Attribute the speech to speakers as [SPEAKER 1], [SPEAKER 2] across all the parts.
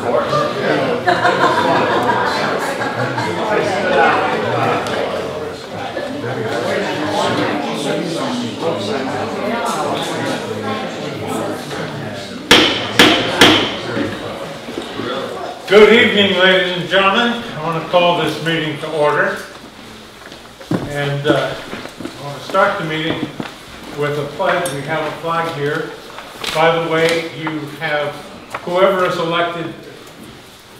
[SPEAKER 1] Good evening, ladies and gentlemen. I want to call this meeting to order. And I want to start the meeting with a pledge. We have a flag here. By the way, you have, whoever is elected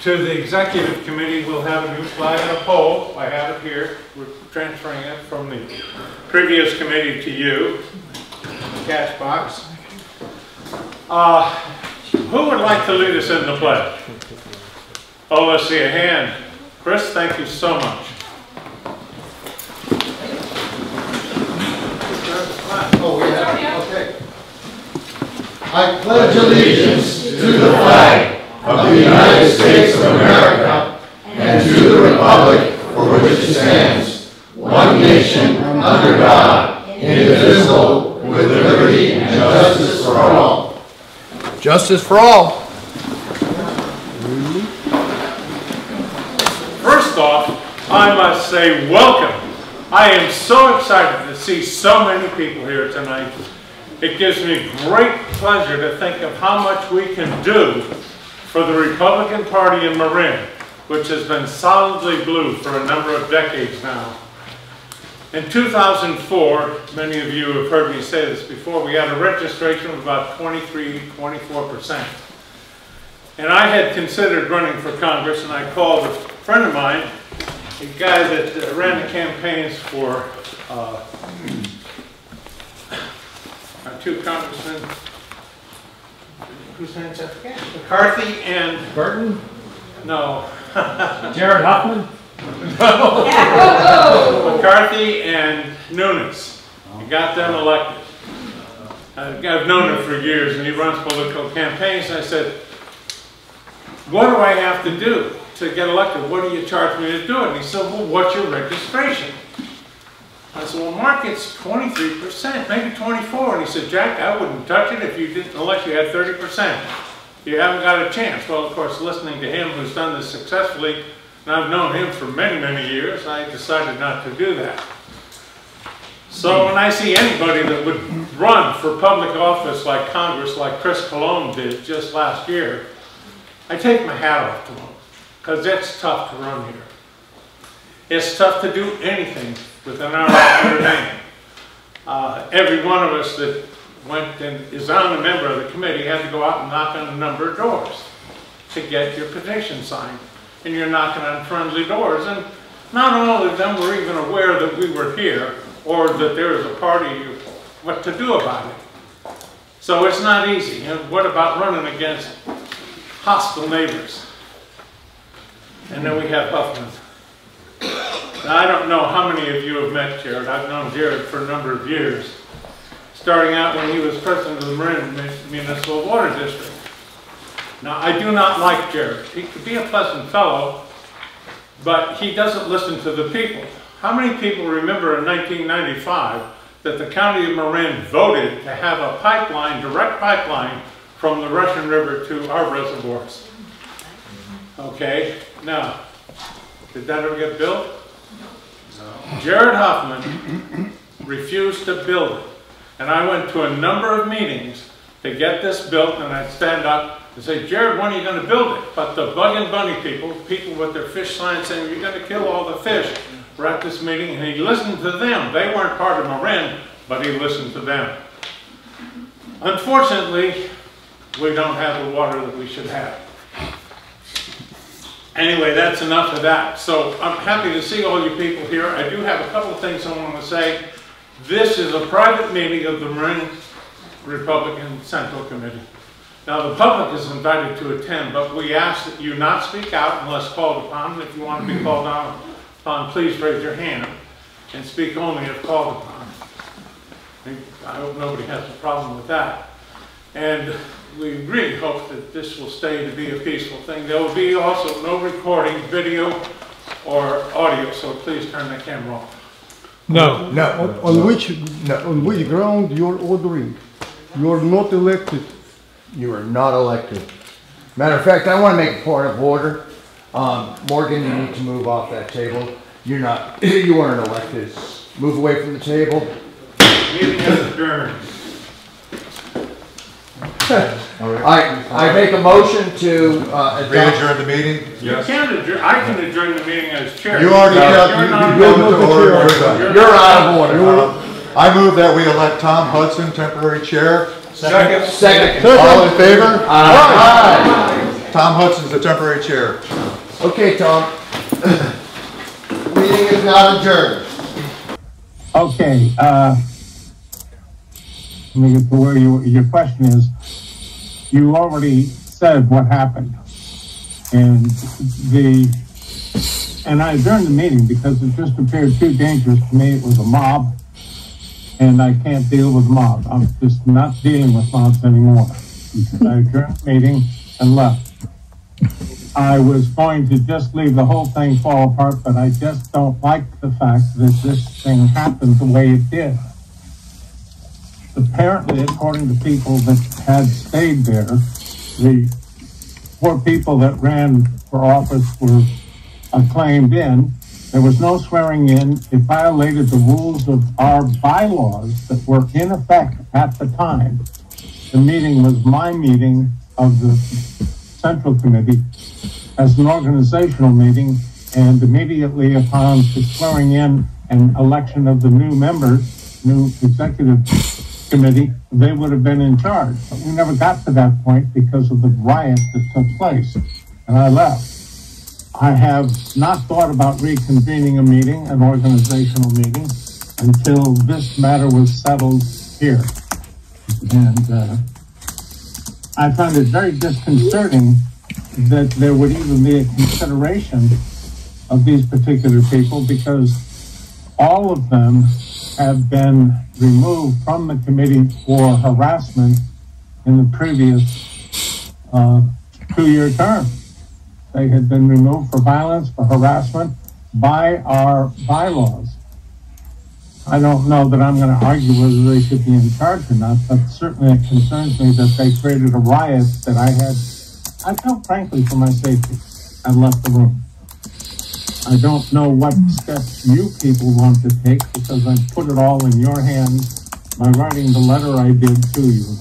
[SPEAKER 1] to the executive committee will have a new flag and a pole. I have it here. We're transferring it from the previous committee to you. Cash box. Who would like to lead us in the pledge? Oh, let's see a hand. Chris, thank you so much.
[SPEAKER 2] Oh, yeah, okay. I pledge allegiance to the flag of the United States of America and to the republic for which it stands, one nation, under God, indivisible, with liberty and justice for all.
[SPEAKER 3] Justice for all.
[SPEAKER 1] First off, I must say welcome. I am so excited to see so many people here tonight. It gives me great pleasure to think of how much we can do for the Republican Party in Marin, which has been solidly blue for a number of decades now. In 2004, many of you have heard me say this before, we had a registration of about 23–24%. And I had considered running for Congress, and I called a friend of mine, a guy that ran the campaigns for our two congressmen, whose names I forget? McCarthy and
[SPEAKER 3] Burton?
[SPEAKER 1] No.
[SPEAKER 3] Jared Huffman?
[SPEAKER 1] No. McCarthy and Nunes. He got them elected. I've known him for years, and he runs political campaigns. And I said, what do I have to do to get elected? What do you charge me to do it? And he said, well, what's your registration? I said, well, Mark, it's 23%, maybe 24%. And he said, Jack, I wouldn't touch it if you didn't, unless you had 30%. You haven't got a chance. Well, of course, listening to him, who's done this successfully, and I've known him for many, many years, I decided not to do that. So when I see anybody that would run for public office like Congress, like Chris Colon did just last year, I take my hat off to them, because it's tough to run here. It's tough to do anything with an hour of your name. Every one of us that went and is on a member of the committee had to go out and knock on a number of doors to get your petition signed. And you're knocking on friendly doors. And not all of them were even aware that we were here or that there was a party, what to do about it. So it's not easy. And what about running against hostile neighbors? And then we have Huffman. Now, I don't know how many of you have met Jared. I've known Jared for a number of years, starting out when he was president of the Marin Municipal Water District. Now, I do not like Jared. He could be a pleasant fellow, but he doesn't listen to the people. How many people remember in 1995 that the county of Marin voted to have a pipeline, direct pipeline, from the Russian River to our reservoirs? Okay, now, did that ever get built? No. Jared Huffman refused to build it. And I went to a number of meetings to get this built, and I'd stand up and say, Jared, when are you going to build it? But the bug and bunny people with their fish signs saying, you're going to kill all the fish, were at this meeting, and he listened to them. They weren't part of Marin, but he listened to them. Unfortunately, we don't have the water that we should have. Anyway, that's enough of that. So I'm happy to see all you people here. I do have a couple of things I want to say. This is a private meeting of the Marin Republican Central Committee. Now, the public is invited to attend, but we ask that you not speak out unless called upon. If you want to be called upon, please raise your hand and speak only if called upon. I hope nobody has a problem with that. And we really hope that this will stay to be a peaceful thing. There will be also no recording, video, or audio, so please turn the camera off.
[SPEAKER 4] No.
[SPEAKER 3] No.
[SPEAKER 4] On which ground you're ordering? You're not elected.
[SPEAKER 3] You are not elected.
[SPEAKER 4] Matter of fact, I want to make a point of order. Morgan, you need to move off that table. You weren't elected. Move away from the table.
[SPEAKER 1] Meeting is adjourned.
[SPEAKER 4] I make a motion to
[SPEAKER 2] Adjourn the meeting?
[SPEAKER 1] You can't adjourn. I can adjourn the meeting as chair.
[SPEAKER 2] You already got,
[SPEAKER 1] You're
[SPEAKER 2] you
[SPEAKER 1] not-
[SPEAKER 2] voted to order. You're done.
[SPEAKER 4] You're out of order.
[SPEAKER 2] I move that we elect Tom Hudson, temporary chair.
[SPEAKER 4] Second.
[SPEAKER 2] All in favor?
[SPEAKER 4] Aye.
[SPEAKER 2] Tom Hudson's the temporary chair.
[SPEAKER 4] Okay, Tom.
[SPEAKER 2] Meeting is now adjourned.
[SPEAKER 5] Okay, let me get to where your question is. You already said what happened. And I adjourned the meeting because it just appeared too dangerous to me. It was a mob, and I can't deal with mob. I'm just not dealing with mobs anymore. I adjourned the meeting and left. I was going to just leave the whole thing fall apart, but I just don't like the fact that this thing happened the way it did. Apparently, according to people that had stayed there, the four people that ran for office were acclaimed in. There was no swearing in. It violated the rules of our bylaws that were in effect at the time. The meeting was my meeting of the Central Committee as an organizational meeting, and immediately upon the swearing in and election of the new members, new executive committee, they would have been in charge. But we never got to that point because of the riot that took place, and I left. I have not thought about reconvening a meeting, an organizational meeting, until this matter was settled here. And I find it very disconcerting that there would even be a consideration of these particular people, because all of them have been removed from the committee for harassment in the previous 2-year term. They had been removed for violence, for harassment by our bylaws. I don't know that I'm going to argue whether they should be in charge or not, but certainly it concerns me that they created a riot that I felt frankly for my safety. I left the room. I don't know what steps you people want to take, because I put it all in your hands by writing the letter I did to you.